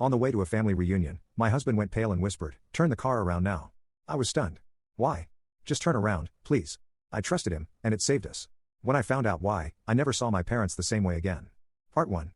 On the way to a family reunion, my husband went pale and whispered, "Turn the car around now." I was stunned. Why? Just turn around, please. I trusted him, and it saved us. When I found out why, I never saw my parents the same way again. Part 1.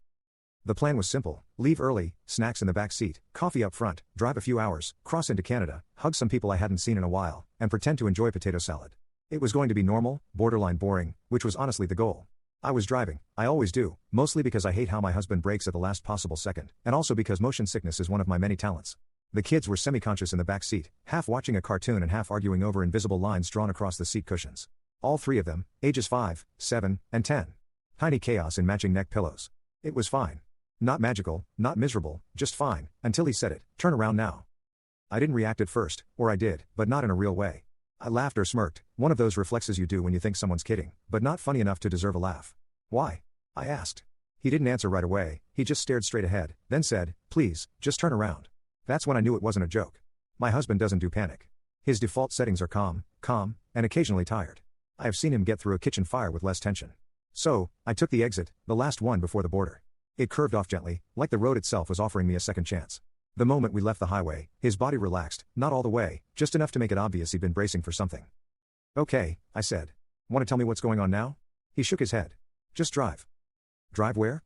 The plan was simple: leave early, snacks in the back seat, coffee up front, drive a few hours, cross into Canada, hug some people I hadn't seen in a while, and pretend to enjoy potato salad. It was going to be normal, borderline boring, which was honestly the goal. I was driving, I always do, mostly because I hate how my husband brakes at the last possible second, and also because motion sickness is one of my many talents. The kids were semi-conscious in the back seat, half watching a cartoon and half arguing over invisible lines drawn across the seat cushions. All three of them, ages 5, 7, and 10. Tiny chaos in matching neck pillows. It was fine. Not magical, not miserable, just fine, until he said it, "Turn around now." I didn't react at first, or I did, but not in a real way. I laughed or smirked, one of those reflexes you do when you think someone's kidding, but not funny enough to deserve a laugh. "Why?" I asked. He didn't answer right away, he just stared straight ahead, then said, "Please, just turn around." That's when I knew it wasn't a joke. My husband doesn't do panic. His default settings are calm, and occasionally tired. I have seen him get through a kitchen fire with less tension. So, I took the exit, the last one before the border. It curved off gently, like the road itself was offering me a second chance. The moment we left the highway, his body relaxed, not all the way, just enough to make it obvious he'd been bracing for something. "Okay," I said. "Want to tell me what's going on now?" He shook his head. "Just drive." "Drive where?"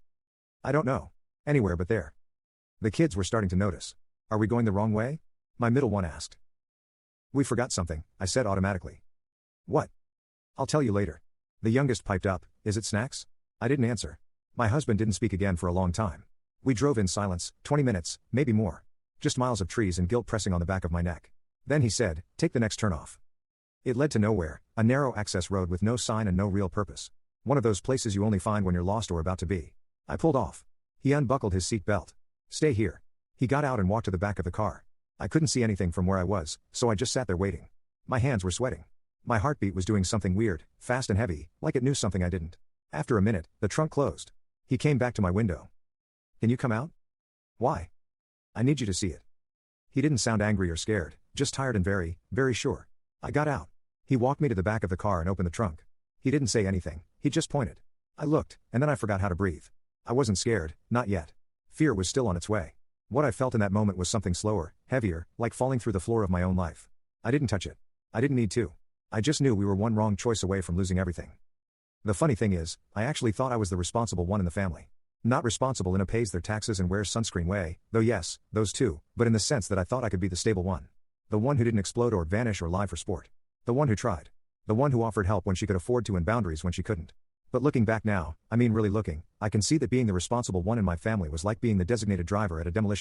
"I don't know. Anywhere but there." The kids were starting to notice. "Are we going the wrong way?" my middle one asked. "We forgot something," I said automatically. "What?" "I'll tell you later." The youngest piped up, "Is it snacks?" I didn't answer. My husband didn't speak again for a long time. We drove in silence, 20 minutes, maybe more. Just miles of trees and guilt pressing on the back of my neck. Then he said, "Take the next turnoff." It led to nowhere, a narrow access road with no sign and no real purpose. One of those places you only find when you're lost or about to be. I pulled off. He unbuckled his seat belt. "Stay here." He got out and walked to the back of the car. I couldn't see anything from where I was, so I just sat there waiting. My hands were sweating. My heartbeat was doing something weird, fast and heavy, like it knew something I didn't. After a minute, the trunk closed. He came back to my window. "Can you come out?" "Why?" "I need you to see it." He didn't sound angry or scared, just tired and very, very sure. I got out. He walked me to the back of the car and opened the trunk. He didn't say anything, he just pointed. I looked, and then I forgot how to breathe. I wasn't scared, not yet. Fear was still on its way. What I felt in that moment was something slower, heavier, like falling through the floor of my own life. I didn't touch it. I didn't need to. I just knew we were one wrong choice away from losing everything. The funny thing is, I actually thought I was the responsible one in the family. Not responsible in a pays their taxes and wears sunscreen way, though yes, those too, but in the sense that I thought I could be the stable one. The one who didn't explode or vanish or lie for sport. The one who tried. The one who offered help when she could afford to and boundaries when she couldn't. But looking back now, I mean really looking, I can see that being the responsible one in my family was like being the designated driver at a demolition